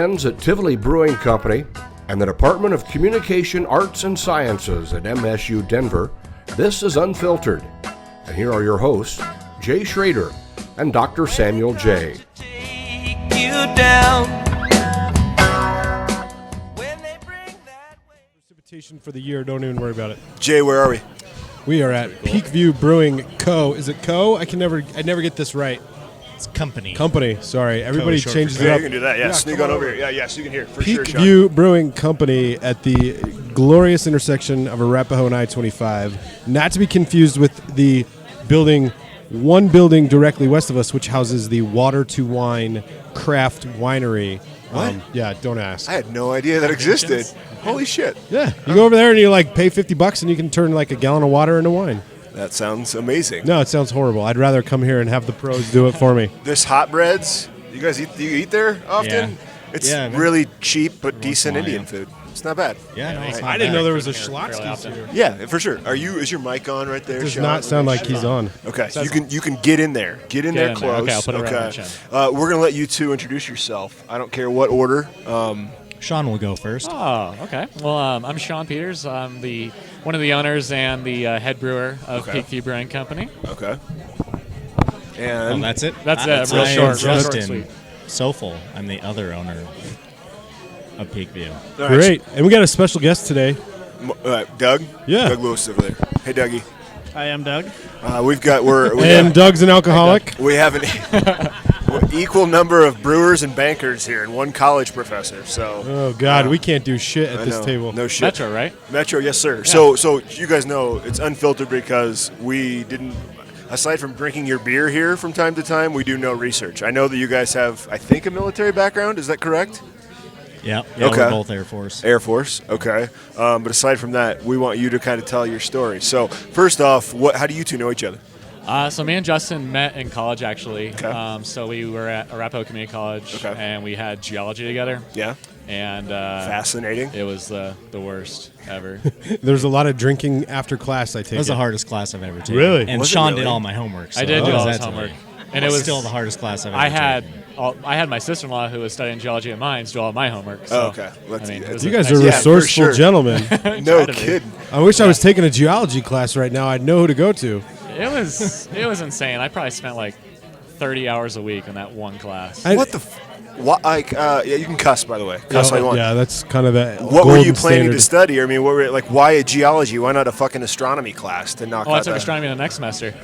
friends at Tivoli Brewing Company and the Department of Communication Arts and Sciences at MSU Denver, this is Unfiltered. And here are your hosts, Jay Schrader and Dr. Samuel J. Precipitation for the year, don't even worry about it. Jay, where are we? We are at Peak View Brewing Co. Is it Co? I never get this right. It's company. Company, sorry. Everybody changes it Yeah, up. you can do that. Yeah, sneak on over here. Yeah, so you can hear for Peak sure, Sean. View Brewing Company at the glorious intersection of Arapahoe and I-25. Not to be confused with the one building directly west of us, which houses the Water to Wine Craft Winery. What? Yeah, don't ask. I had no idea that existed. Holy shit. Yeah, you go over there and you pay $50 and you can turn a gallon of water into wine. That sounds amazing. No, it sounds horrible. I'd rather come here and have the pros do it for me. This hot breads, you guys eat there often? Yeah. It's Yeah, really cheap but decent in a while, Indian yeah. food. It's not bad. Yeah, no, it's not I didn't bad. know there was a Schlotzsky's here. Yeah, for sure. Is your mic on right there, It does Sean? not sound like he's on. Okay, you can get in there. Get in there close. Okay, I'll put it around my chin. We're gonna let you two introduce yourself. I don't care what order. Sean will go first. Oh, okay. Well, I'm Sean Peters. I'm one of the owners and the head brewer of Peak View Brewing Company. Okay. Oh, And that's it? That's I real am short, real short and Justen sweet. Sofel. I'm the other owner of Peak View. all right, Great. And we got a special guest today. Doug. Yeah. Doug Lewis over there. Hey, Dougie. Hi, I'm Doug. And Doug's an alcoholic. We have an equal number of brewers and bankers here, and one college professor. So. Oh, God, we can't do shit at I this know. table. No shit. Metro, right? Metro, yes, sir. Yeah. So you guys know it's unfiltered because we didn't. Aside from drinking your beer here from time to time, we do no research. I know that you guys have, I think, a military background. Is that correct? Yeah, Okay. we're both Air Force. Air Force, okay. But aside from that, we want you to kind of tell your story. So first off, how do you two know each other? So me and Justin met in college, actually. Okay. So we were at Arapahoe Community College, Okay. and we had geology together. Yeah. And Fascinating. it was the worst ever. There's a lot of drinking after class, I take That was it. the hardest class I've ever taken. Really? And Was it Sean really? did all my homework. So I did what do does all that his tell homework. you? And it was still the hardest class I've ever I had taken. I had my sister-in-law who was studying geology at Mines do all my homework. So, Oh, okay. it was You a guys nice- are Yeah, for resourceful sure. gentlemen. No Try to be. kidding. I wish I was taking a geology class right now. I'd know who to go to. It was insane. I probably spent 30 hours a week in that one class. What the? What? Yeah, you can cuss, by the way. Cuss all you want. Yeah, that's kind of the What were you golden planning standard. to study? I mean, why a geology? Why not a fucking astronomy class to knock Oh, I out took that? astronomy the next semester.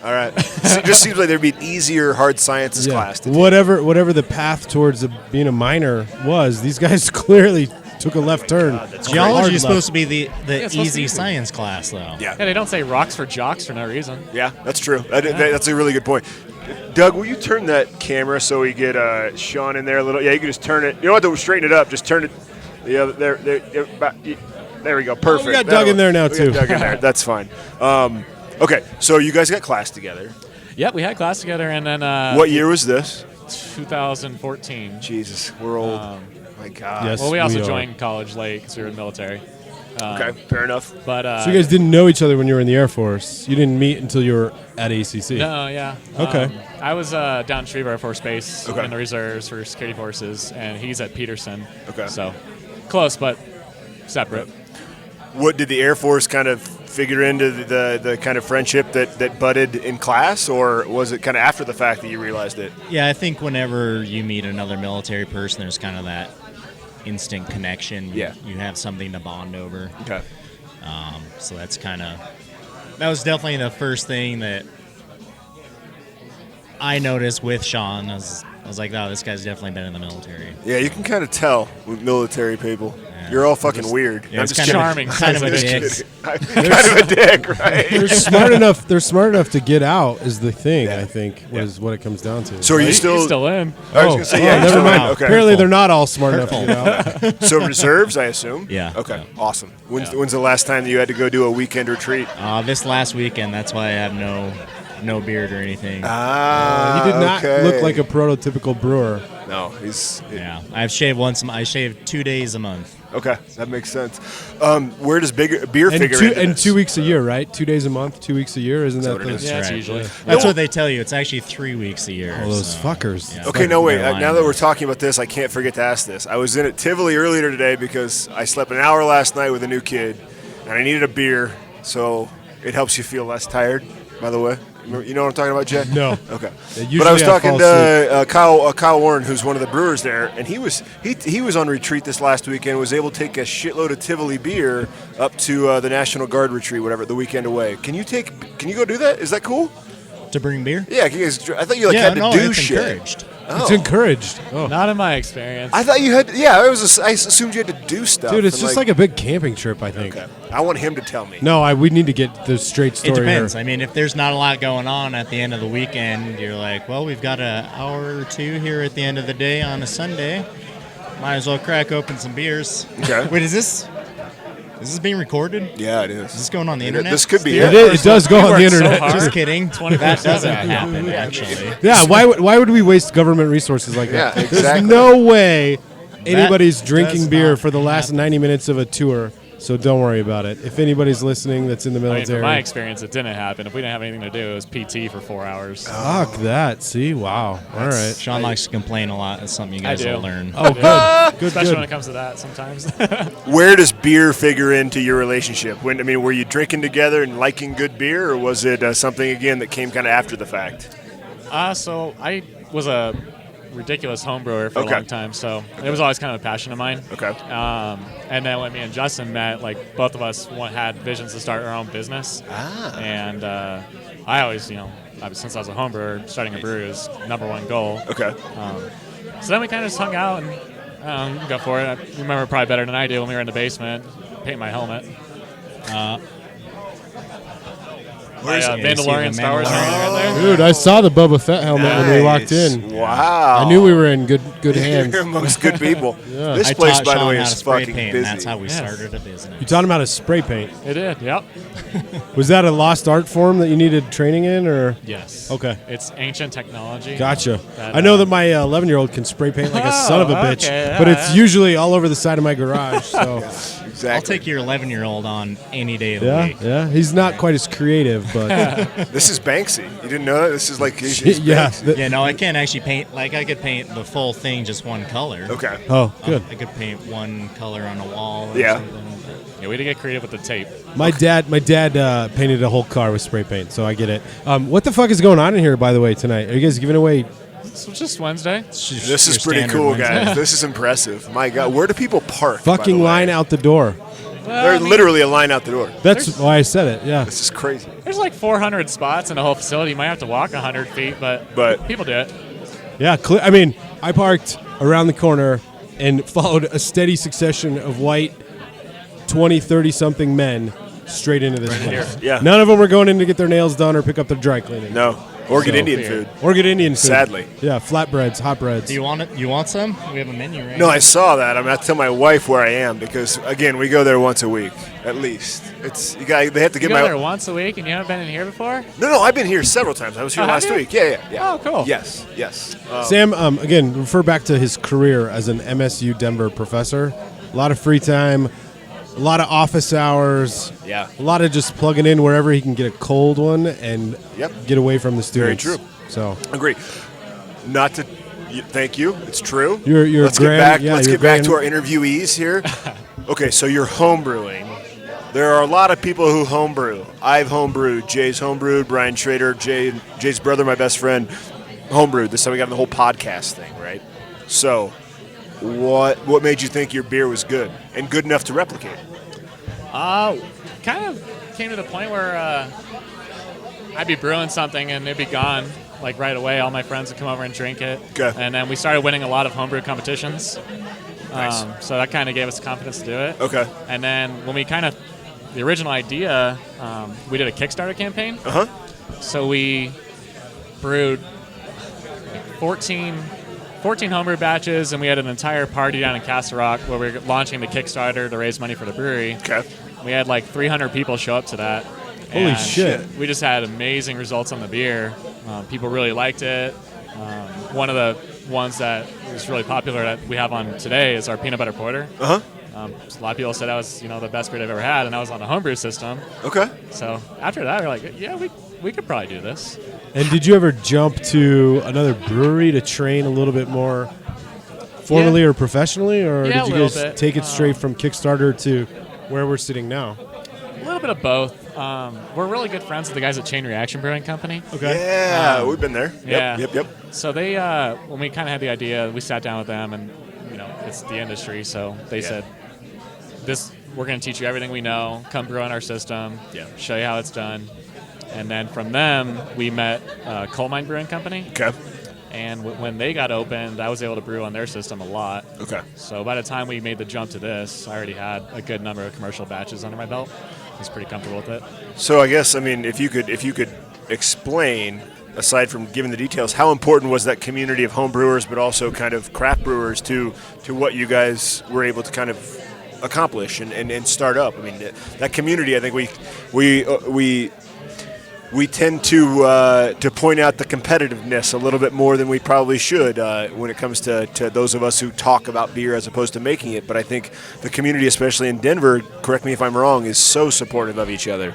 All right. So it just seems like there'd be an easier hard sciences Yeah. class to take. Whatever the path towards being a miner was, these guys clearly took a left turn. Geology is Hard supposed to be the it's supposed to easy be. science class, though. Yeah. Yeah, they don't say rocks for jocks for no reason. Yeah, that's true. That's a really good point. Doug, will you turn that camera so we get Sean in there a little? Yeah, you can just turn it. You don't have to straighten it up. Just turn it. The other there we go. Perfect. we got Doug in there now, We too. got Doug in there. That's fine. Okay, so you guys got class together. Yep, we had class together, and then What year was this? 2014. Jesus, we're old. My God. Yes. Well, we also we are. joined college late because we were in the military. Okay, fair enough. But So you guys didn't know each other when you were in the Air Force. You didn't meet until you were at ACC. no, yeah. Okay. I was down in Shreveport Air Force Base Okay. in the reserves for security forces, and he's at Peterson. Okay. So close, but separate. What did the Air Force kind of figure into the kind of friendship that budded in class, or was it kind of after the fact that you realized it? Yeah, I think whenever you meet another military person, there's kind of that instant connection. Yeah. You have something to bond over. Okay. So that was definitely the first thing that I noticed with Sean. I was like, oh, this guy's definitely been in the military. Yeah, you can kind of tell with military people. You're all fucking weird. Yeah, I'm it's just kind kidding. of kind of a Just dick. kidding. Kind of a dick, right? They're smart enough. They're smart enough to get out. Is the thing Yeah. I think was what it comes down to. So are you He's still? still in. I was gonna say, yeah. you're never still mind. in. Okay. Apparently, they're not all smart enough to get out. So reserves, I assume. Yeah. Okay. Awesome. When's the last time that you had to go do a weekend retreat? This last weekend, that's why I have no beard or anything. Ah. He did not okay. look like a prototypical brewer. No, he's. Yeah, I've shaved once. I shave 2 days a month. Okay, that makes sense. Where does beer And figure two, into and this? 2 weeks a year, right? 2 days a month, 2 weeks a year. Isn't that what it the is? Yeah, it's Right. usually. That's what they tell you. It's actually 3 weeks a year. all those so, fuckers? yeah. Okay, no, wait. They're Now lying. that we're talking about this, I can't forget to ask this. I was in at Tivoli earlier today because I slept an hour last night with a new kid, and I needed a beer, so it helps you feel less tired, by the way. You know what I'm talking about, Jay? No. Okay. Usually But I was talking fall to Kyle Warren, who's one of the brewers there, and he was on retreat this last weekend, was able to take a shitload of Tivoli beer up to the National Guard retreat, whatever, the weekend away. Can you go do that? Is that cool? To bring beer? Yeah, I thought you Yeah, had to no, do it's shit. encouraged. It's encouraged. Oh. Not in my experience. I thought you had. Yeah, I assumed you had to do stuff. Dude, it's and, just like a big camping trip, I think. Okay. I want him to tell me. No, we need to get the straight story It depends. here. I mean, if there's not a lot going on at the end of the weekend, you're like, well, we've got an hour or two here at the end of the day on a Sunday. Might as well crack open some beers. Okay. Wait, is this being recorded? Yeah, it is. Is this going on the internet? This could be It does go on the work so internet. hard. Just kidding. 24/7. That doesn't happen, actually. Yeah, why would we waste government resources like that? Yeah, There's exactly. no way anybody's drinking does beer not for the last happen. 90 minutes of a tour, so don't worry about it. If anybody's listening that's in the I mean, military. from my experience, it didn't happen. If we didn't have anything to do, it was PT for 4 hours. Fuck that. See? Wow. All right. Sean likes to complain a lot. That's something you guys do. will learn. Oh, good. Good, Especially when good. it comes to that sometimes. Where does beer figure into your relationship? Were you drinking together and liking good beer, or was it something again that came kind of after the fact? So I was a ridiculous home brewer for a long time, so it was always kind of a passion of mine. Okay. And then when me and Justen met, like both of us had visions to start our own business. And I always, since I was a home brewer, starting a brewery was #1 goal. Okay. So then we kind of just hung out and go for it. You remember probably better than I do when we were in the basement painting my helmet. My Mandalorian Star Wars helmet right there. Dude, I saw the Boba Fett helmet when we walked in. Wow. I knew we were in good hands. You're amongst good people. Yeah. This I place, taught by the Sean way, how is to spray fucking paint, busy. and that's how we Yes. started a business. You taught him how to spray paint. It did, yep. Was that a lost art form that you needed training in, or? Yes. Okay. It's ancient technology. Gotcha. That, I know that my 11-year-old can spray paint like a son of a bitch, okay, but it's yeah. usually all over the side of my garage. So Exactly. I'll take your 11-year-old on any day of the yeah, week. yeah, he's not quite as creative, but This is Banksy. You didn't know that? This is like he's yeah. Banksy. Yeah, no, I can't actually paint. Like, I could paint the full thing just one color. Okay. Oh, good. I could paint one color on a wall or Yeah. something. Yeah, we had to get creative with the tape. My dad painted a whole car with spray paint, so I get it. What the fuck is going on in here, by the way, tonight? Are you guys giving away? It's just Wednesday. This is Your pretty standard cool, Wednesday. guys. This is impressive. My God, where do people park? by Fucking the way? line out the door. There's literally a line out the door. That's why I said it. Yeah. This is crazy. There's like 400 spots in the whole facility. You might have to walk 100 feet, but people do it. Yeah. I mean, I parked around the corner and followed a steady succession of white 20, 30-something men straight into this place. Yeah. None of them were going in to get their nails done or pick up their dry cleaning. No. Or get So- Indian food. Or get Indian food. Sadly. Yeah, flatbreads, hot breads. Do you want it? You want some? We have a menu right No, now. I saw that. I'm gonna tell my wife where I am because again, we go there once a week at least. It's you got. They have to You get go my. there once a week and you haven't been in here before? No, I've been here several times. I was here Oh, have last you? week. Yeah. Oh, cool. Yes. Sam, again, refer back to his career as an MSU Denver professor. A lot of free time, a lot of office hours, Yeah. a lot of just plugging in wherever he can get a cold one and Yep. get away from the Very students. true. So Agree. Not to. Thank you. It's true. You're Let's grand- get back. yeah, let's you're get back grand- to our interviewees here. Okay, so you're homebrewing. There are a lot of people who homebrew. I've homebrewed. Jay's homebrewed. Brian Schrader, Jay's brother, my best friend, homebrewed. This is how we got the whole podcast thing, right? So, what made you think your beer was good and good enough to replicate? Kind of came to the point where I'd be brewing something and it'd be gone like right away. All my friends would come over and drink it. Okay. And then we started winning a lot of homebrew competitions. Nice. So that kind of gave us the confidence to do it. Okay. And then when we the original idea, we did a Kickstarter campaign. Uh huh. So we brewed 14 homebrew batches, and we had an entire party down in Castle Rock where we were launching the Kickstarter to raise money for the brewery. Okay. We had like 300 people show up to that. Holy And shit. We just had amazing results on the beer. People really liked it. One of the ones that is really popular that we have on today is our peanut butter porter. Uh huh. A lot of people said I was, the best beer I've ever had, and I was on the homebrew system. Okay. So after that, we're like, yeah, we could probably do this. And did you ever jump to another brewery to train a little bit more formally or professionally, or Yeah, did you a little guys bit. take it straight from Kickstarter to where we're sitting now? A little bit of both. We're really good friends with the guys at Chain Reaction Brewing Company. Okay. Yeah, we've been there. Yeah. Yep. So they, when we kind of had the idea, we sat down with them, and it's the industry, so they said, we're going to teach you everything we know. Come brew on our system. Yeah. Show you how it's done. And then from them, we met Coal Mine Brewing Company. Okay. And when they got opened, I was able to brew on their system a lot. Okay. So by the time we made the jump to this, I already had a good number of commercial batches under my belt. I was pretty comfortable with it. So I guess, if you could explain, aside from giving the details, how important was that community of home brewers, but also kind of craft brewers to what you guys were able to kind of accomplish and start up? That community, I think we tend to point out the competitiveness a little bit more than we probably should when it comes to those of us who talk about beer as opposed to making it. But I think the community, especially in Denver, correct me if I'm wrong, is so supportive of each other.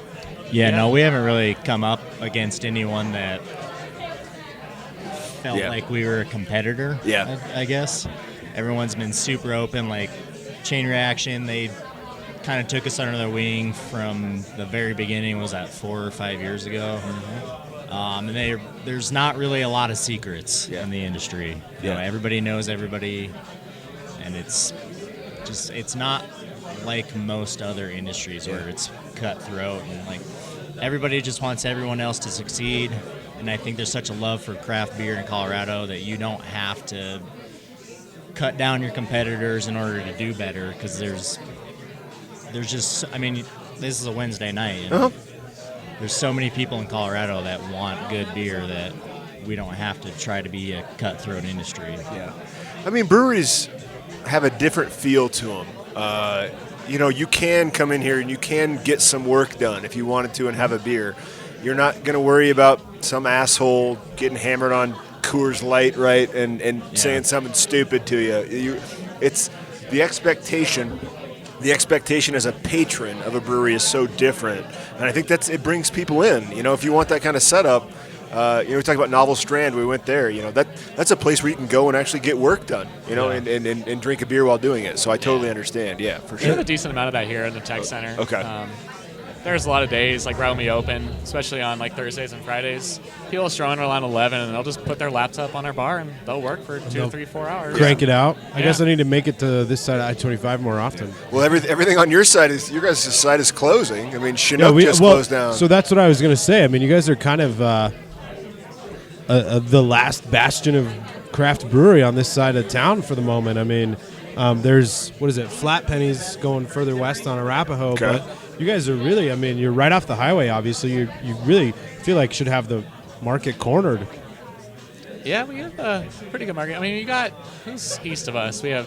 Yeah, no, we haven't really come up against anyone that felt like we were a competitor. Yeah. I guess everyone's been super open. Like Chain Reaction, they kind of took us under their wing from the very beginning. Was that 4 or 5 years ago? And there's not really a lot of secrets in the industry. Everybody knows everybody, and it's not like most other industries where it's cutthroat and like everybody just wants everyone else to succeed. And I think there's such a love for craft beer in Colorado that you don't have to cut down your competitors in order to do better, because there's just, this is a Wednesday night. And there's so many people in Colorado that want good beer that we don't have to try to be a cutthroat industry. Yeah. Breweries have a different feel to them. You can come in here and you can get some work done if you wanted to and have a beer. You're not going to worry about some asshole getting hammered on Coors Light, right, and saying something stupid to you. It's the expectation. The expectation as a patron of a brewery is so different, and I think it brings people in. If you want that kind of setup, we talked about Novel Strand. We went there. That's a place where you can go and actually get work done. And drink a beer while doing it. So I totally understand. Yeah, for We sure. have a decent amount of that here in the tech center. Okay. There's a lot of days, like right when we open, especially on like Thursdays and Fridays, people will show in around 11 and they'll just put their laptop on our bar and they'll work for 2, 3, 4 hours. Crank it out. I guess I need to make it to this side of I-25 more often. Well, everything on your side your guys' side is closing. Chinook just closed down. So that's what I was going to say. You guys are kind of the last bastion of craft brewery on this side of town for the moment. There's, Flat Pennies going further west on Arapahoe, Okay. but you guys are really, you're right off the highway, obviously. You really feel like should have the market cornered. Yeah, we have a pretty good market. You got, who's east of us? We have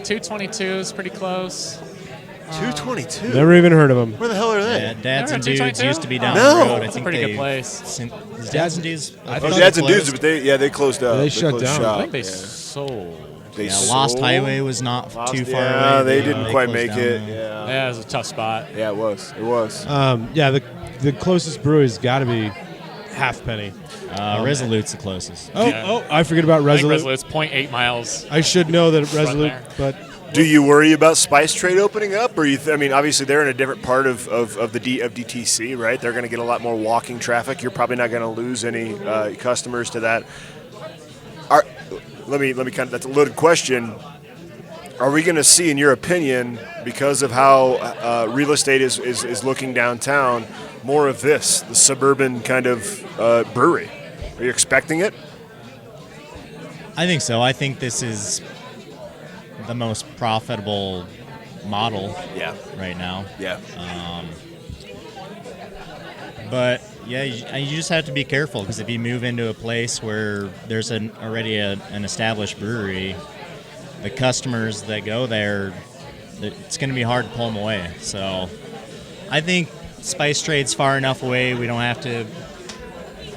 222 is pretty close. 222. Never even heard of them. Where the hell are they? Yeah, Dads Remember and Dudes 222? used to be down No. the road. I It's a think pretty good they- place. Is Dads and Dudes? I Oh, thought Dads they and Dudes, closed. but they closed up. They shut closed down. shop. I think they Yeah. sold. They Lost sold? Highway was not too far Yeah, away. they didn't quite closed make down it. there. Yeah. Yeah, it was a tough spot. Yeah, it was. It was. The closest brewery's got to be Halfpenny. Resolute's the closest. I forget about I think Resolute. Resolute's 0.8 miles. I should know that Resolute, there. but Do you worry about Spice Trade opening up, or obviously they're in a different part of DTC, right? They're going to get a lot more walking traffic. You're probably not going to lose any customers to that. Let me that's a loaded question. Are we going to see, in your opinion, because of how real estate is looking downtown, more of the suburban kind of brewery? Are you expecting it? I think so. I think this is the most profitable model right now. Yeah. But yeah, you just have to be careful, because if you move into a place where there's already an established brewery, the customers that go there, it's going to be hard to pull them away. So I think Spice Trade's far enough away, we don't have to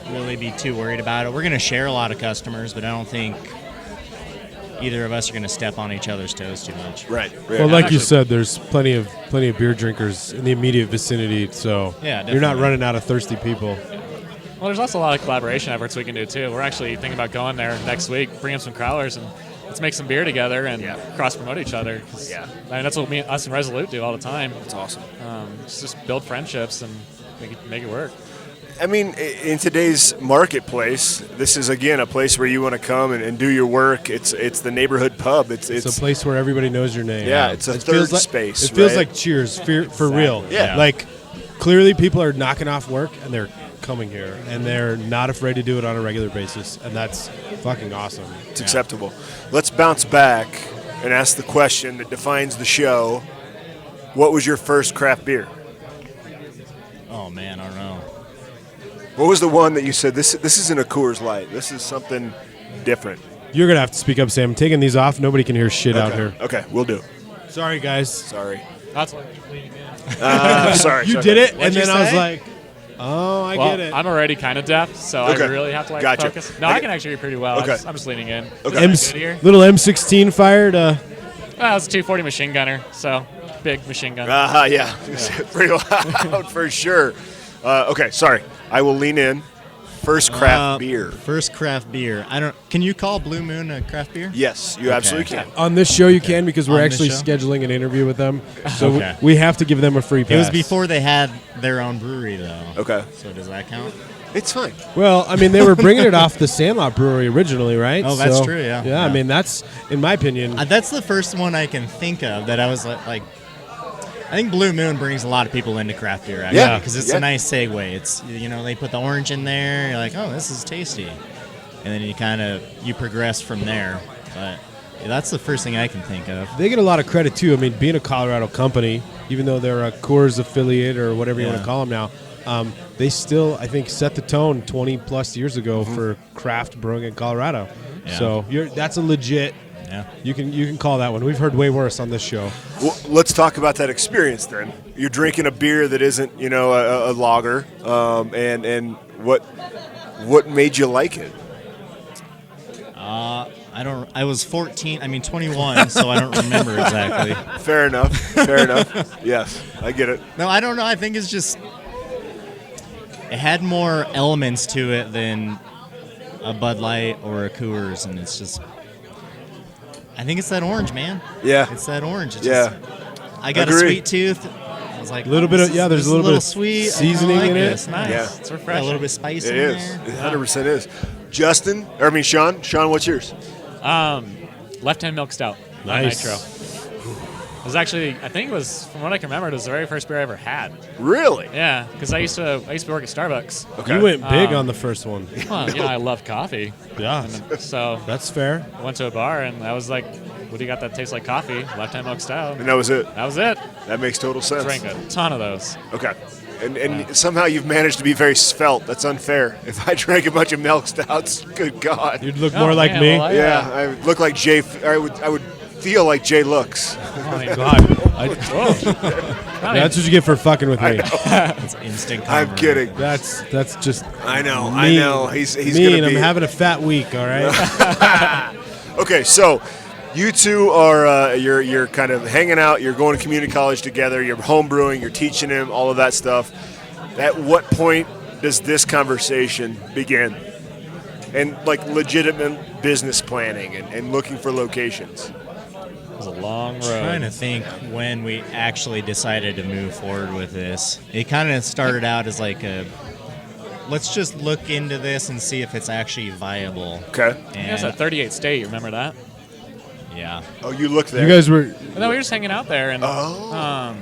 really be too worried about it. We're going to share a lot of customers, but I don't think either of us are going to step on each other's toes too much. Right. Well, like you said, there's plenty of beer drinkers in the immediate vicinity, so Yeah, you're not definitely. running out of thirsty people. Well, there's also a lot of collaboration efforts we can do too. We're actually thinking about going there next week, bringing some crowlers, and let's make some beer together and cross promote each other. I mean, that's what us and Resolute do all the time. That's awesome. Just build friendships and make it work. I mean, in today's marketplace, this is again a place where you want to come and do your work. It's the neighborhood pub. It's a place where everybody knows your name. Yeah, it's a It third feels like, space. It feels right? like Cheers for real. Yeah. Like clearly people are knocking off work and they're coming here and they're not afraid to do it on a regular basis, and that's fucking awesome. It's acceptable. Let's bounce back and ask the question that defines the show. What was your first craft beer? Oh, man, I don't know. What was the one that you said, this isn't a Coors Light. This is something different? You're gonna have to speak up, Sam. I'm taking these off. Nobody can hear shit out here. Okay, we'll do. Sorry, guys. Sorry. That's what Sorry. You sorry. did it, What'd and you then I was say? like, "Oh, I well, get it." I'm already kind of deaf, so Okay. I really have to Gotcha. focus. No, Okay. I can actually hear pretty well. Okay. I'm just leaning in. Okay. M- Good here. little M16 fired. Well, it's a 240 machine gunner, so big machine gun. Yeah. Pretty loud for sure. Okay, sorry. I will lean in. First craft beer. First craft beer. Can you call Blue Moon a craft beer? Yes, you absolutely can. On this show, you can, because we're On this actually show? scheduling an interview with them, so Okay. we have to give them a free pass. It was before they had their own brewery, though. Okay. So does that count? It's fine. Well, I mean, they were bringing it off the Sandlot Brewery originally, right? Oh, that's true, yeah. Yeah, I Yeah. mean, that's, in my opinion, That's the first one I can think of that I was like I think Blue Moon brings a lot of people into craft beer, actually, Yeah. because it's Yeah. a nice segue. It's, they put the orange in there, you're like, oh, this is tasty. And then you progress from there. But that's the first thing I can think of. they get a lot of credit, too. I mean, being a Colorado company, even though they're a Coors affiliate or whatever you want to call them now, they still, I think, set the tone 20-plus years ago for craft brewing in Colorado. Yeah. So that's a legit. Yeah. You can call that one. We've heard way worse on this show. Well, let's talk about that experience then. You're drinking a beer that isn't, a lager, and what made you like it? I was 21, so I don't remember exactly. Fair enough. Yes, I get it. No, I don't know. I think it's just it had more elements to it than a Bud Light or a Coors, and it's just I think it's that orange, man. Yeah. It's that orange. It's Yeah. just, I got Agree. a sweet tooth. I was like, A little bit of, this there's is a little bit of sweet seasoning I like in it. It's nice. Yeah. It's Got a refreshing. little bit spicy It in is. there. It 100% is. Sean. Sean, what's yours? Left-hand milk stout. on Nice. Nitro. It was actually, I think it was, from what I can remember, it was the very first beer I ever had. Really? Yeah, because I used to work at Starbucks. Okay. You went big on the first one. Well, I love coffee. Yeah, So that's fair. I went to a bar and I was like, what do you got that tastes like coffee? Left-hand milk stout. And that was it. That was it. That makes total sense. Drank a ton of those. Okay. And somehow you've managed to be very svelte. That's unfair. If I drank a bunch of milk stouts, good God. You'd look Oh, more like man, me. well, Yeah, I would look like Jay. I would feel like Jay looks. Oh, my God, God. that's what you get for fucking with me. It's instant. I'm comfort. kidding. That's just I know. mean. I know. He's mean. gonna be. I'm having a fat week. All right. Okay, so you two are you're kind of hanging out. You're going to community college together. You're home brewing. You're teaching him all of that stuff. At what point does this conversation begin? And like legitimate business planning and looking for locations. It was a long road. Trying to think when we actually decided to move forward with this. It kind of started out as like let's just look into this and see if it's actually viable. Okay. It was And at 38 State, you remember that? yeah, Oh, you look there. You guys were. No, we were just hanging out there. And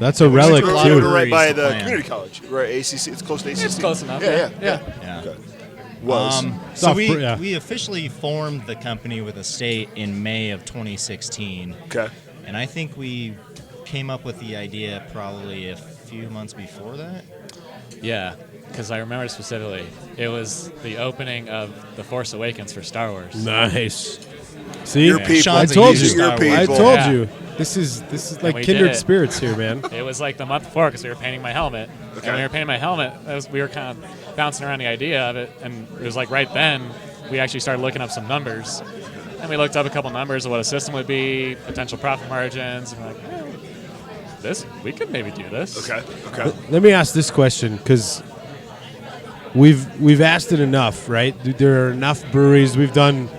That's a relic We're lot of too. breweries right by to the plan. community college, right? ACC. It's close to ACC. it's close enough. Yeah. yeah. Okay. Was. So Off- we yeah. we officially formed the company with the state in May of 2016, Okay. and I think we came up with the idea probably a few months before that. Yeah, because I remember specifically. It was the opening of The Force Awakens for Star Wars. Nice. See, Your people. I Sean's a told huge you. Your Star Wars I people. told Yeah. you. This is like we did kindred it. spirits here, man. It was like the month before because we were painting my helmet. Okay. And when we were painting my helmet, we were kind of bouncing around the idea of it. And it was like right then we actually started looking up some numbers. And we looked up a couple numbers of what a system would be, potential profit margins, and we're like, we could maybe do this. Okay. Let me ask this question, because we've asked it enough, right? There are enough breweries. We've done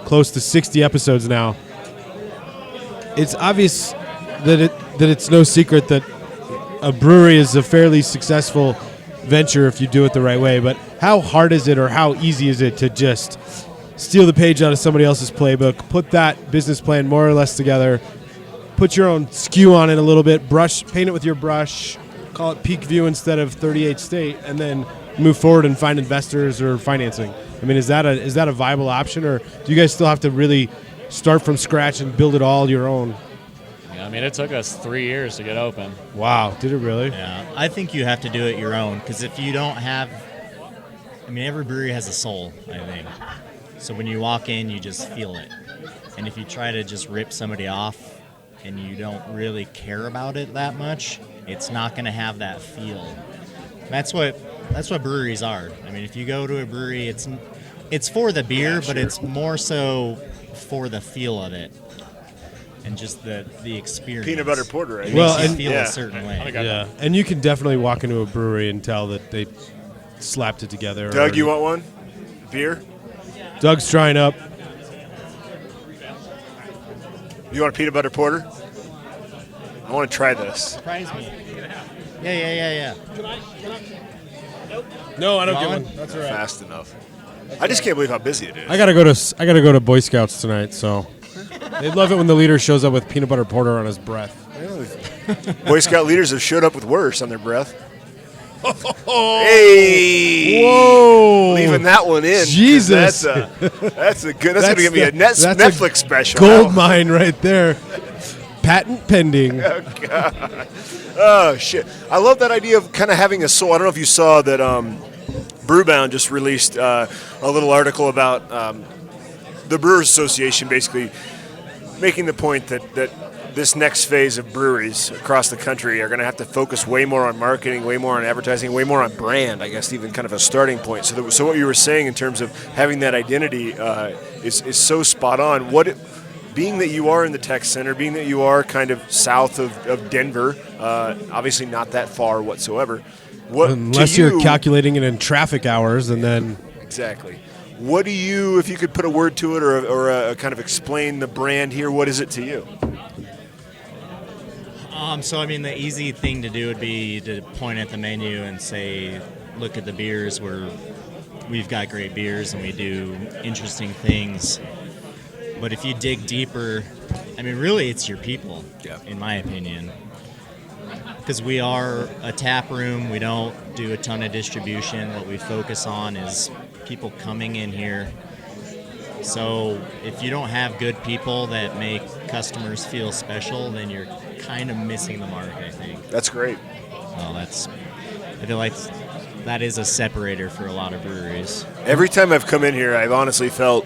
close to 60 episodes now. It's obvious that it's no secret that a brewery is a fairly successful venture if you do it the right way. But how hard is it, or how easy is it to just steal the page out of somebody else's playbook, put that business plan more or less together, put your own skew on it a little bit, paint it with your brush, call it Peak View instead of 38 State, and then move forward and find investors or financing? I mean, is that a viable option, or do you guys still have to really start from scratch and build it all your own? Yeah, I mean, it took us 3 years to get open. Wow, did it really? Yeah, I think you have to do it your own, because if you don't have, I mean, every brewery has a soul, I think. So when you walk in, you just feel it. And if you try to just rip somebody off and you don't really care about it that much, it's not going to have that feel. That's what breweries are. I mean, if you go to a brewery, it's for the beer, but it's more so for the feel of it and just the experience. Peanut butter porter, right? It Well, makes you and- feel yeah. a certain way. Yeah, and you can definitely walk into a brewery and tell that they slapped it together. Doug, you want one? Beer? Doug's trying up. You want a peanut butter porter? I want to try this. Surprise me. Yeah. No, I don't Colin? get one. That's all right. Fast enough. I just can't believe how busy it is. I gotta go to Boy Scouts tonight, so they'd love it when the leader shows up with peanut butter porter on his breath. Boy Scout leaders have showed up with worse on their breath. Hey! Whoa! Leaving that one in. 'cause Jesus. That's a good. That's going to give me a that's a Netflix special. Gold mine right there. Patent pending. Oh shit! I love that idea of kind of having a soul. I don't know if you saw that. Brewbound just released a little article about the Brewers Association, basically making the point that this next phase of breweries across the country are going to have to focus way more on marketing, way more on advertising, way more on brand. I guess even kind of a starting point. So what you were saying in terms of having that identity is so spot on. Being that you are in the tech center, being that you are kind of south of Denver, obviously not that far whatsoever. Unless you're calculating it in traffic hours, and then exactly. What do you, if you could put a word to it or kind of explain the brand here, what is it to you? So I mean, the easy thing to do would be to point at the menu and say, look at the beers. We've got great beers and we do interesting things. But if you dig deeper, I mean, really, it's your people, in my opinion. Because we are a tap room, we don't do a ton of distribution. What we focus on is people coming in here. So if you don't have good people that make customers feel special, then you're kind of missing the mark, I think. That's great. Well, I feel like that is a separator for a lot of breweries. Every time I've come in here, I've honestly felt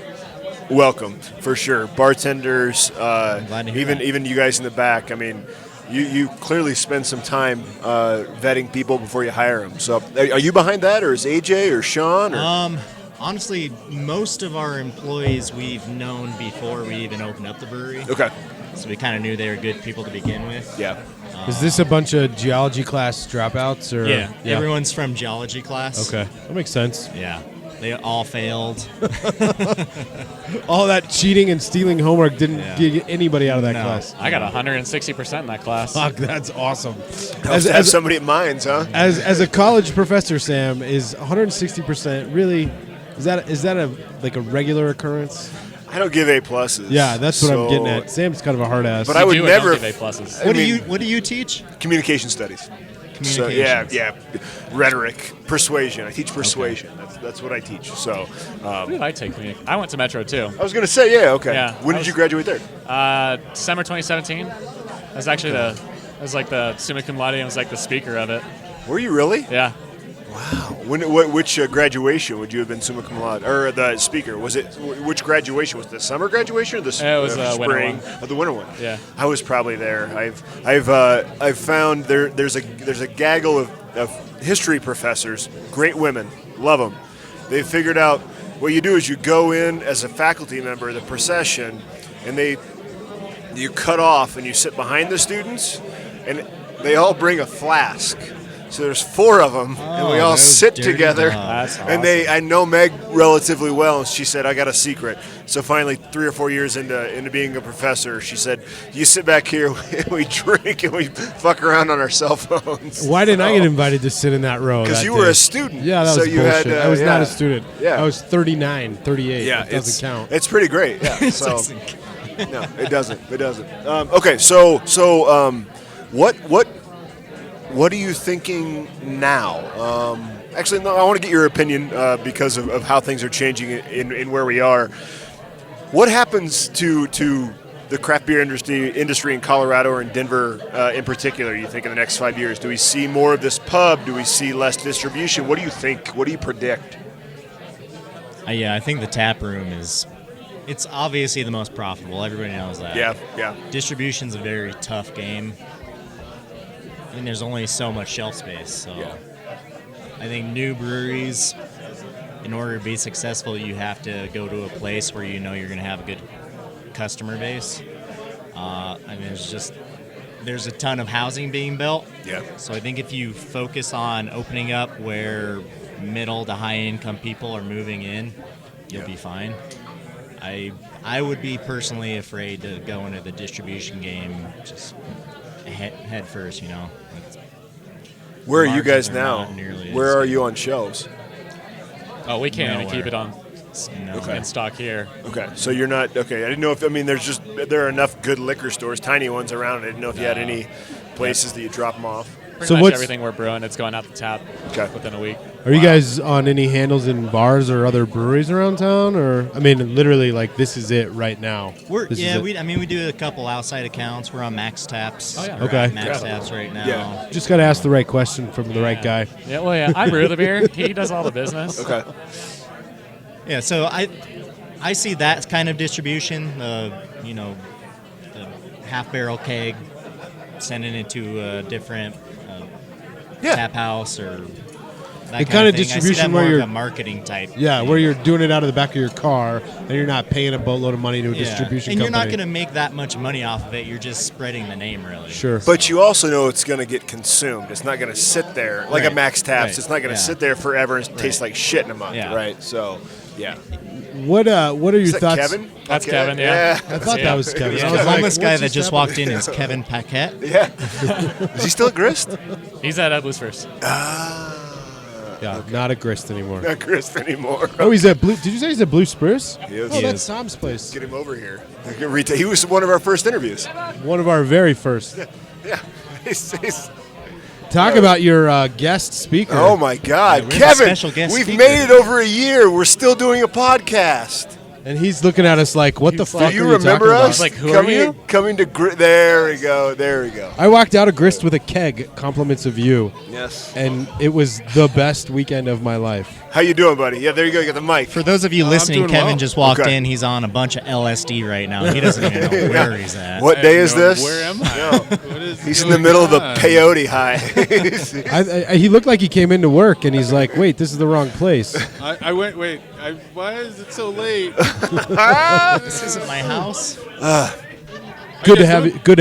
welcomed, for sure. Bartenders, glad to hear that. even you guys in the back. I mean, you clearly spend some time vetting people before you hire them. So are you behind that, or is AJ or Sean? Or? Honestly, most of our employees we've known before we even opened up the brewery. Okay. So we kind of knew they were good people to begin with. Yeah. is this a bunch of geology class dropouts, or Yeah. Everyone's from geology class. Okay, that makes sense. Yeah. They all failed. All that cheating and stealing homework didn't get anybody out of that No. class. I got 160% in that class. Fuck, that's awesome. Have somebody at Mines, huh? As a college professor, Sam, is 160% really? Is that a regular occurrence? I don't give A+. Yeah, that's what I'm getting at. Sam's kind of a hard ass. But I would do or never. don't give A+. What do you teach? Communication studies. So, yeah, rhetoric, persuasion. I teach persuasion. That's what I teach. So, What did I take? I went to Metro too. I was going to say, yeah, okay. Yeah, When did you graduate there? December 2017. I was actually the summa cum laude and was like the speaker of it. Were you really? Yeah. Wow. Which graduation would you have been summa cum laude, or the speaker? Was it which graduation? Was it the summer graduation or the It was the winter spring? one. Oh, the winter one. Yeah. I was probably there. I've found there's a gaggle of history professors, great women, love them. They've figured out what you do is you go in as a faculty member of the procession, and you cut off and you sit behind the students, and they all bring a flask. So there's 4 of them, and we all sit together. That's awesome. And I know Meg relatively well, and she said, I got a secret. So finally, 3 or 4 years into being a professor, she said, you sit back here, and we drink, and we fuck around on our cell phones. Why didn't I get invited to sit in that row? Because that you were day? a student. Yeah, that so was you bullshit. Had, I was not yeah. a student. Yeah. I was 39, 38. Yeah, it doesn't count. It's pretty great. Yeah. So no, it doesn't. It doesn't. Okay, so what are you thinking now? Actually, no, I want to get your opinion because of how things are changing in where we are. What happens to the craft beer industry in Colorado or in Denver in particular, you think, in the next 5 years? Do we see more of this pub? Do we see less distribution? What do you think? What do you predict? Yeah, I think the tap room it's obviously the most profitable. Everybody knows that. Yeah. Distribution's a very tough game. I mean, there's only so much shelf space, so Yeah. I think new breweries, in order to be successful, you have to go to a place where you know you're going to have a good customer base. I mean, there's a ton of housing being built. Yeah. So I think if you focus on opening up where middle to high income people are moving in, you'll be fine. I would be personally afraid to go into the distribution game just head first, you know. Where are you guys Margins are now? not nearly as Where are good. you on shelves? Oh, we can't even keep Nowhere. it in stock here. Okay, so you're not okay. I didn't know if there are enough good liquor stores, tiny ones around. I didn't know if you had any places that you drop them off. Pretty So much what's- everything we're brewing, it's going out the tap within a week. Are you guys on any handles in bars or other breweries around town? Or I mean, literally, like this is it right now. This is it. We do a couple outside accounts. We're on Max Taps. Oh, yeah. We're Okay. at Max Taps right now. Yeah. Just got to ask the right question from the right guy. Yeah, well, yeah. I brew the beer. He does all the business. Okay. Yeah, so I see that kind of distribution. The half barrel keg, sending it to a different tap house or that The kind kind of thing. I see distribution that more where of you're- a marketing type. Yeah, thing. where you're doing it out of the back of your car and you're not paying a boatload of money to a Yeah. distribution and company. you're not going to make that much money off of it. You're just spreading the name, really. Sure. But you also know it's going to get consumed. It's not going to sit there like a Right. Max Taps. Right. It's not going to Yeah. sit there forever and taste like shit in a month, Yeah. right? So, yeah. What are your Is that thoughts? Kevin? That's Okay. Kevin, yeah. I thought Yeah. that was Kevin. Yeah, I the was like, homeless guy what's that this just happening? walked in is Kevin Paquette. Yeah. Is he still at Grist? He's at Blues First. Yeah, not at Grist anymore. Not Grist anymore. Oh, he's at Blue. Did you say he's at Blue Spruce? He is. Oh, He that's is. Tom's place. Get him over here. He was one of our first interviews. One of our very first. Yeah. He's- Talk about your guest speaker. oh, my God. Yeah, we have a Kevin, special guest we've speaker. made it over a year. We're still doing a podcast. And he's looking at us like, what the fuck Do you are you remember talking us? about? Like, who are you? Coming to Grist. There we go. There we go. I walked out of Grist with a keg, compliments of you, Yes. and it was the best weekend of my life. How you doing, buddy? Yeah, there you go. You got the mic. For those of you I'm listening, doing Kevin well. just walked Okay. in. He's on a bunch of LSD right now. He doesn't even know where he's at. What I day don't is know, this? Where am I? No. What is He's in the going middle of the on? peyote high. He looked like he came into work, and he's like, wait, this is the wrong place. I went. Wait. Why is it so late? This isn't my house. Good to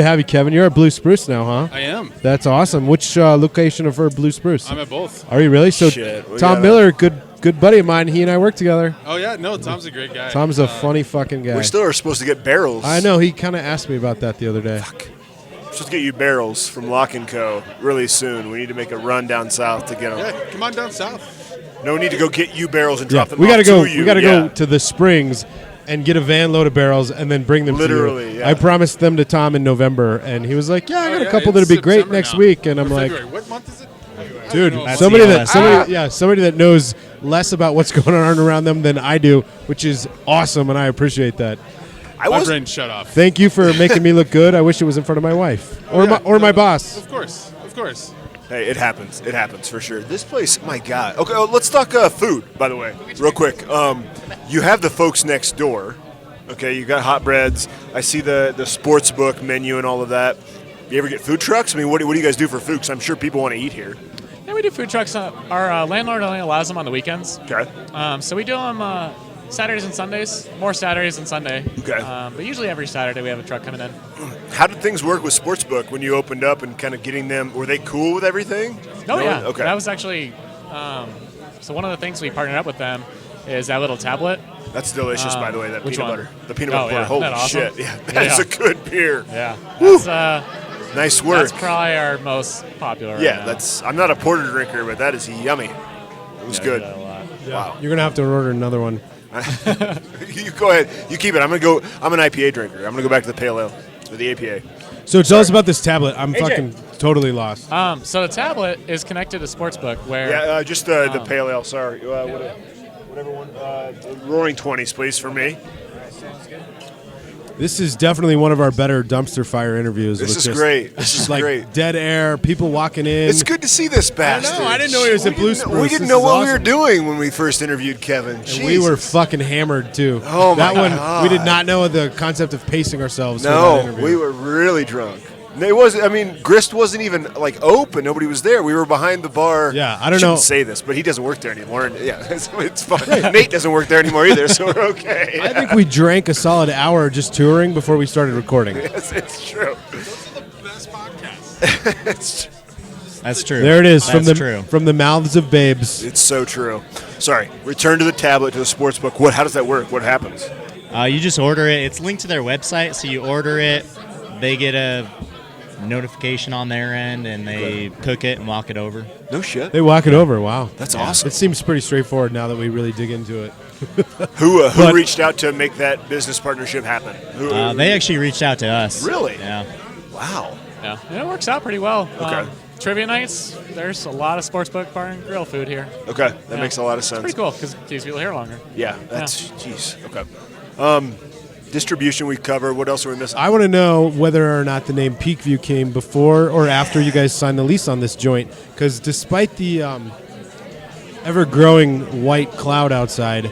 have you, Kevin. You're at Blue Spruce now, huh? I am. That's awesome. Which location of Blue Spruce? I'm at both. Are you really? So Shit, we Tom gotta- Miller, good buddy of mine. He and I work together. Oh yeah. No, Tom's a great guy. Tom's a funny fucking guy. We still are supposed to get barrels. I know. He kind of asked me about that the other day. We're supposed to get you barrels from Lock & Co. really soon. We need to make a run down south to get them. Yeah, come on down south. No, we need to go get you barrels and Yeah, drop them we off gotta go. to you. We gotta Yeah. go to the Springs and get a van load of barrels and then bring them to Literally, you. yeah. I promised them to Tom in November, and he was like, "Yeah, I got Oh, a yeah, couple it's that'd be great September next now. week." And I'm Or like, February. What month is it? I dude, don't know. That's somebody the that LSD. somebody that knows less about what's going on around them than I do, which is awesome, and I appreciate that. I My was brain shut off. Thank you for making me look good. I wish it was in front of my wife or yeah. my boss. Of course. Of course. Hey, it happens. It happens for sure. This place, my God. Okay, let's talk food, by the way, real quick. You have the folks next door. Okay, you got hot breads. I see the sports book menu and all of that. You ever get food trucks? I mean, what do you guys do for food? Because I'm sure people want to eat here. Yeah, we do food trucks. Our landlord only allows them on the weekends. Okay. So we do them Saturdays and Sundays. More Saturdays than Sunday. Okay. But usually every Saturday we have a truck coming in. How did things work with Sportsbook when you opened up and kind of getting them? Were they cool with everything? Oh, yeah. Okay. That was actually so one of the things we partnered up with them is that little tablet. That's delicious, by the way. That which peanut one? butter. The peanut butter. Yeah. Holy Isn't that awesome? shit! Yeah, that's a good beer. Yeah. Woo. That's, Nice work. that's probably our most popular. Yeah, right now. that's. I'm not a porter drinker, but that is yummy. It was good. Wow. You're gonna have to order another one. You go ahead. You keep it. I'm an IPA drinker. I'm gonna go back to the pale ale or the APA. So tell us about this tablet. I'm fucking totally lost. So the tablet is connected to Sportsbook, where Yeah, just the pale ale. Sorry. Whatever one. Roaring 20s, please, for me. This is definitely one of our better dumpster fire interviews. This with is just- great. This is like great. dead air, people walking in. It's good to see this bastard. I didn't know he was at Blue Spruce. We didn't This know is what we were awesome. doing when we first interviewed Kevin. And we were Jesus. fucking hammered too. Oh, my that one, God. we did not know the concept of pacing ourselves. for that No, interview. we were really drunk. It wasn't. I mean, Grist wasn't even like open. Nobody was there. We were behind the bar. Yeah, I don't Shouldn't know. say this, but he doesn't work there anymore. And yeah, it's fine. Nate doesn't work there anymore either, so we're okay. I think we drank a solid hour just touring before we started recording. Yes, it's true. Best podcast. That's true. There it is That's true. from the mouths of babes. It's so true. Sorry. Return to the tablet to the sports book. How does that work? What happens? You just order it. It's linked to their website, so you order it. They get a notification on their end, and they cook it and walk it over. No shit. They walk it over. Wow, That's awesome. it seems pretty straightforward now that we really dig into it. Who But- reached out to make that business partnership happen? They actually reached out to us. Really? Yeah. Wow. yeah, it works out pretty well. Okay. Trivia nights. There's a lot of Sportsbook bar and grill food here. Okay, that Yeah. makes a lot of sense. Pretty cool because keeps people here longer. Yeah, that's jeez. Okay. Distribution we covered. What else are we missing? I want to know whether or not the name Peak View came before or after you guys signed the lease on this joint. Because despite the ever-growing white cloud outside,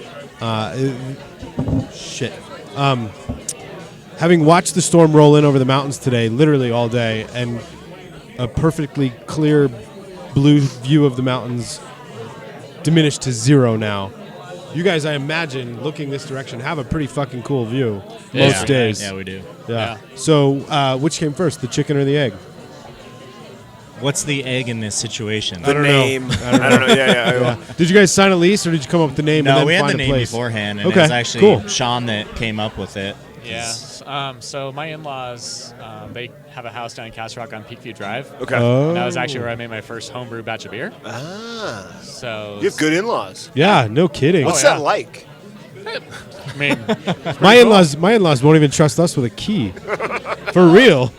having watched the storm roll in over the mountains today, literally all day, and a perfectly clear blue view of the mountains diminished to zero now. You guys, I imagine, looking this direction, have a pretty fucking cool view most days. Yeah, we do. Yeah. So, which came first, the chicken or the egg? What's the egg in this situation? The don't know. name. I don't know. Yeah. Did you guys sign a lease, or did you come up with the name? and No, then we had find the a name place? beforehand, and Okay, it was actually cool. Sean that came up with it. Yeah. So my in-laws, they have a house down in Castle Rock on Peak View Drive. Okay. Oh. And that was actually where I made my first homebrew batch of beer. Ah. So You have good in-laws. Yeah, no kidding. What's yeah. that like? I mean, My in-laws won't even trust us with a key. For real.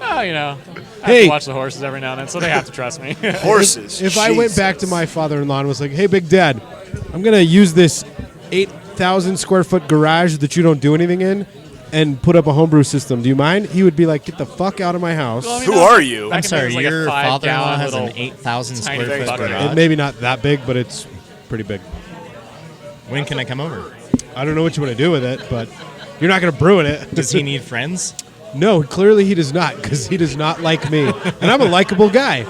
you know, I Hey. have to watch the horses every now and then, so they have to trust me. Horses. If I went back to my father-in-law and was like, "Hey, Big Dad, I'm gonna use this 8,000 square foot garage that you don't do anything in, and put up a homebrew system. Do you mind?" He would be like, "Get the fuck out of my house." Well, I mean, Who are you? back I'm in sorry, there was like a your 5 father-in-law gallon has an little 8,000 tiny square foot bucket. garage. It maybe not that big, but it's pretty big. When can I come over? I don't know what you want to do with it, but you're not gonna brew in it. Does he need friends? No, clearly he does not, because he does not like me, and I'm a likable guy.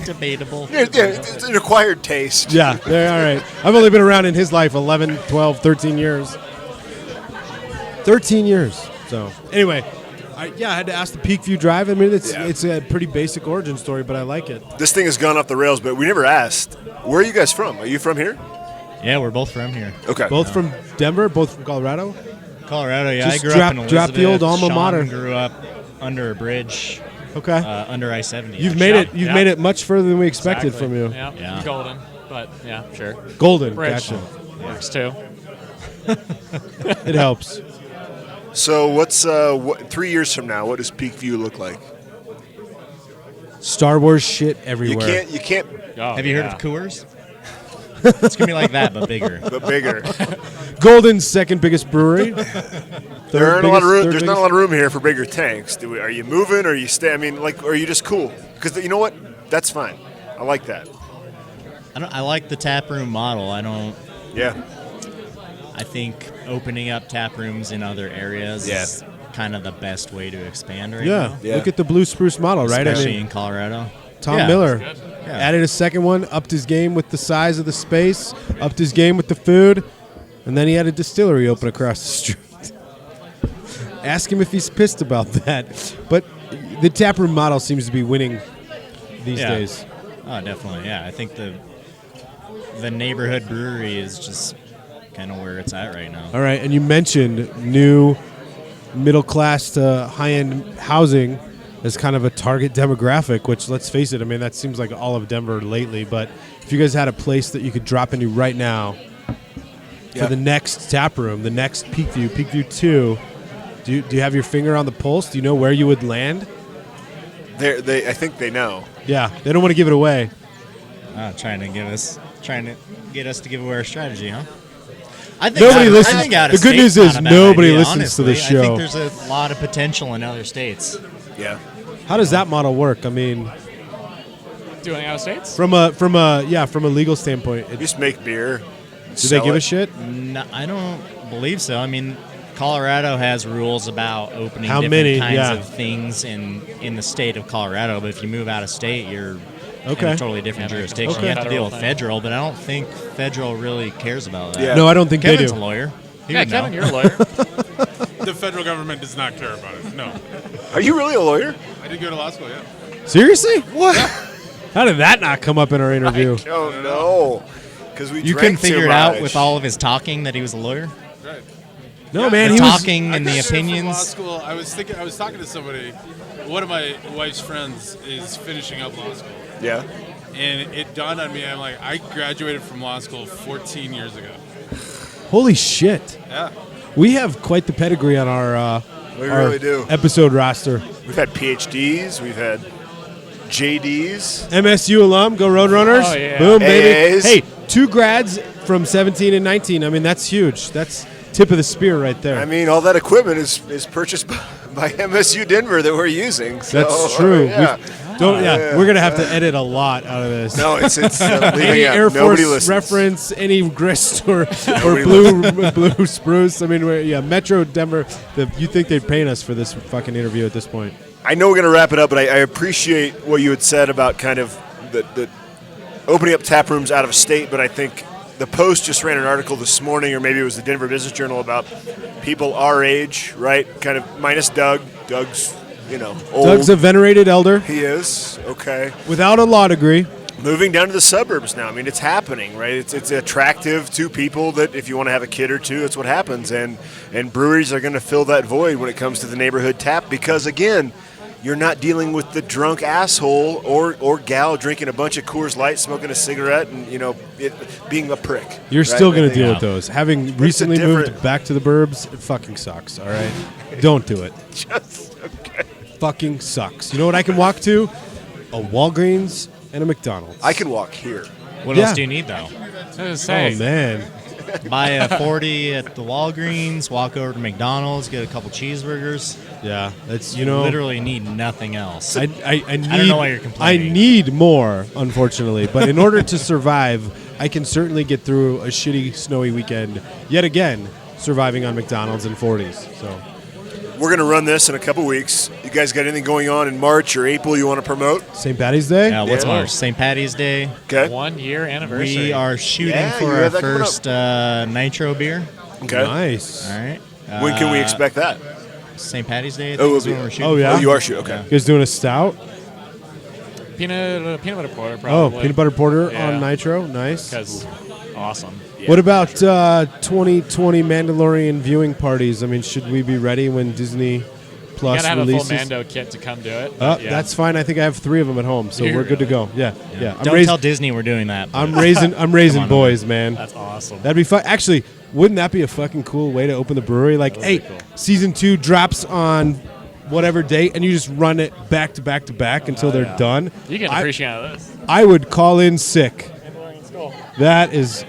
Debatable. Yeah, it's an acquired taste. Yeah, they're all right. I've only been around in his life 11, 12, 13 years. 13 years. So anyway, I had to ask the Peak View Drive. I mean, it's a pretty basic origin story, but I like it. This thing has gone off the rails, but we never asked. Where are you guys from? Are you from here? Yeah, we're both from here. Okay. Both from Denver, both from Colorado. Colorado, yeah. Just I grew up in Elizabeth. drop the old alma Sean mater. grew up under a bridge, Okay. under I-70. You've actually. made it. You've Yeah. made it much further than we expected Exactly. from you. Yeah. Yeah. Golden, but yeah, sure. Golden. Bridge. Gotcha. Works too. It helps. So what's 3 years from now? What does Peak View look like? Star Wars shit everywhere. You can't, Oh, Have you yeah. heard of Coors? It's going to be like that, but bigger. but bigger. Golden's second biggest brewery. There aren't a lot of room. Third There's not a biggest? lot of room here for bigger tanks. Are you moving? Or are you stay? I mean, like, are you just cool? Because you know what? That's fine. I like that. I like the tap room model. Yeah. I think opening up tap rooms in other areas Yeah. is kind of the best way to expand right Yeah. now. Yeah. Look at the Blue Spruce model, right? Especially I mean, in Colorado. Tom Yeah. Miller. Yeah, Added a second one, upped his game with the size of the space, upped his game with the food, and then he had a distillery open across the street. Ask him if he's pissed about that. But the taproom model seems to be winning these days. Oh, definitely. Yeah, I think the neighborhood brewery is just kind of where it's at right now. All right, and you mentioned new middle-class to high-end housing as kind of a target demographic, which, let's face it, I mean, that seems like all of Denver lately. But if you guys had a place that you could drop into right now for the next tap room, the next Peak View 2, do you have your finger on the pulse? Do you know where you would land? I think they know. Yeah, they don't want to give it away. Trying to get us to give away our strategy, huh? I think Nobody I listens. think out The of good news state's is not a bad nobody idea, listens to the honestly. show. I think there's a lot of potential in other states. Yeah. How does that model work? I mean, Doing out of states? from a legal standpoint, Just make beer. do they give a shit? No, I don't believe so. I mean, Colorado has rules about opening How different many? kinds Yeah. of things in the state of Colorado, but if you move out of state, you're in Okay. a totally different jurisdiction. Okay. You have to deal with Federal thing. federal, but I don't think federal really cares about that. Yeah. No, I don't think Kevin's they a do. lawyer. He Yeah, would Kevin, know. you're a lawyer. The federal government does not care about it. No. Are you really a lawyer? I did go to law school, yeah. Seriously? What? How did that not come up in our interview? Oh no. Because we You drank couldn't figure too it out much. with all of his talking that he was a lawyer? Right. No, man, The he was. talking and the I graduated from law opinions. school. I was talking to somebody. One of my wife's friends is finishing up law school. Yeah. And it dawned on me, I'm like, I graduated from law school 14 years ago. Holy shit! Yeah. We have quite the pedigree on our We our really do. episode roster. We've had PhDs. We've had JDs. MSU alum, go Roadrunners! Oh, yeah. Boom, baby! A's. Hey, 2 grads from 17 and 19. I mean, that's huge. That's tip of the spear right there. I mean, all that equipment is purchased by MSU Denver that we're using. So, that's true. Yeah. We're gonna have to edit a lot out of this. No, it's Any leaving out. Air Nobody Force listens. reference, any grist or Nobody blue spruce. I mean, Metro Denver. You think they'd paying us for this fucking interview at this point? I know we're going to wrap it up, but I appreciate what you had said about kind of the opening up tap rooms out of state. But I think the Post just ran an article this morning, or maybe it was the Denver Business Journal, about people our age, right? Kind of minus Doug. Doug's, old. Doug's a venerated elder He is, okay. without a law degree. Moving down to the suburbs now. I mean, it's happening, right? It's attractive to people that if you want to have a kid or two, that's what happens. And breweries are going to fill that void when it comes to the neighborhood tap because, again, you're not dealing with the drunk asshole or gal drinking a bunch of Coors Light, smoking a cigarette, and, being a prick. You're right? still going I to think- deal with those. Having it's a recently moved different- back to the burbs, it fucking sucks, all right? Don't do it. Just, okay. Fucking sucks. You know what I can walk to? A Walgreens and a McDonald's. I can walk here. What Yeah. else do you need, though? I was gonna Oh, say, man. Buy a 40 at the Walgreens, walk over to McDonald's, get a couple cheeseburgers. Yeah, that's, You literally need nothing else. I need, don't know why you're complaining. I need more, unfortunately. But in order to survive, I can certainly get through a shitty, snowy weekend. Yet again, surviving on McDonald's and 40s. So We're going to run this in a couple weeks. You guys got anything going on in March or April you want to promote? St. Patty's Day? Yeah, what's Yeah. March? St. Patty's Day. Okay. 1 year anniversary. We are shooting Yeah, you for have our that coming up. first nitro beer. Okay. Nice. All right. When can we expect that? St. Patty's Day. I Oh, think it'll is when be- we're shooting. Oh, yeah? Oh, you are shooting. Okay. You guys doing a stout? peanut butter porter, Oh, probably. peanut butter porter Yeah. on nitro. Nice. Because awesome. What about 2020 Mandalorian viewing parties? I mean, should we be ready when Disney You Plus gotta have releases? a full Mando kit to come do it. Oh, Yeah. that's fine. I think I have 3 of them at home, so You we're good to really? go. Yeah, yeah. Don't tell Disney we're doing that. but- I'm raising Come on, boys, man. That's awesome. That'd be fun. Actually, wouldn't that be a fucking cool way to open the brewery? Like, That would hey, be cool. season 2 drops on whatever date, and you just run it back to back to back until they're yeah. done. You can appreciate out of this. I would call in sick. That is,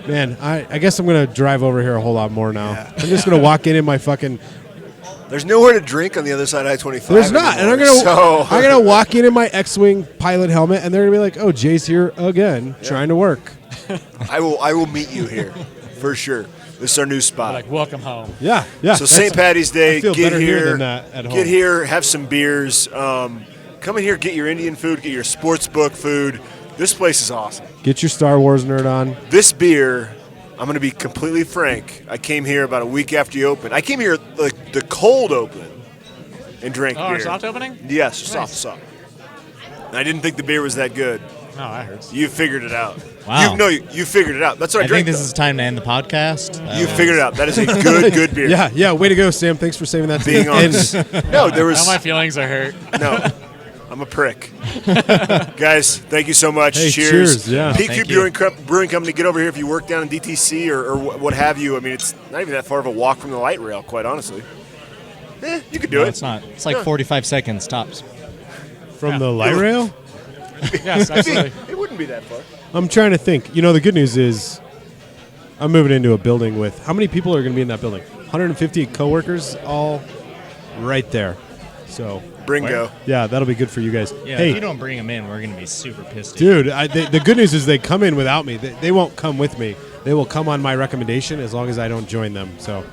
man. I guess I'm gonna drive over here a whole lot more now. I'm just gonna walk in my fucking. There's nowhere to drink on the other side of I-25. There's not, and I'm anymore, gonna so- I'm gonna walk in my X-wing pilot helmet, and they're gonna be like, "Oh, Jay's here again, trying to work." I will meet you here for sure. This is our new spot. Like, welcome home. Yeah. So St. Patty's Day, I feel get better here here, than that at home. get here, have some beers. Come in here, get your Indian food, get your sports book food. This place is awesome. Get your Star Wars nerd on. This beer, I'm going to be completely frank. I came here about a week after you opened. I came here like the cold open and drank beer. Our soft opening? Yes, Nice. soft. And I didn't think the beer was that good. Oh, that hurts. You figured it out. Wow. You figured it out. That's what I I drank. think this is time to end the podcast. You figured it out. That is a good beer. Yeah, way to go, Sam. Thanks for saving that. Being honest. No, there was Now my feelings are hurt. no. I'm a prick. Guys, thank you so much. Hey, cheers. cheers, yeah. Peak Thank View you. Brewing Company, get over here if you work down in DTC or what have you. I mean, it's not even that far of a walk from the light rail, quite honestly. You could do No, it. it's not. It's like 45 seconds tops. From the light rail? Yes, absolutely. It wouldn't be that far. I'm trying to think. You know, the good news is I'm moving into a building with how many people are going to be in that building? 150 coworkers, all right there. So, Bringo. yeah, that'll be good for you guys. Yeah, hey, if you don't bring them in, we're going to be super pissed at you. dude, the good news is they come in without me. They won't come with me. They will come on my recommendation as long as I don't join them. So,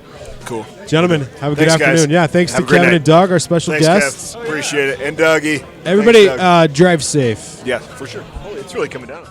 Cool. gentlemen, have a good Thanks, guys. afternoon. Yeah, thanks Have to a great Kevin night. and Doug, our special Thanks, guests. Kev. Appreciate it. And Dougie. Everybody, Thanks, Doug. drive safe. Yeah, for sure. Holy, it's really coming down.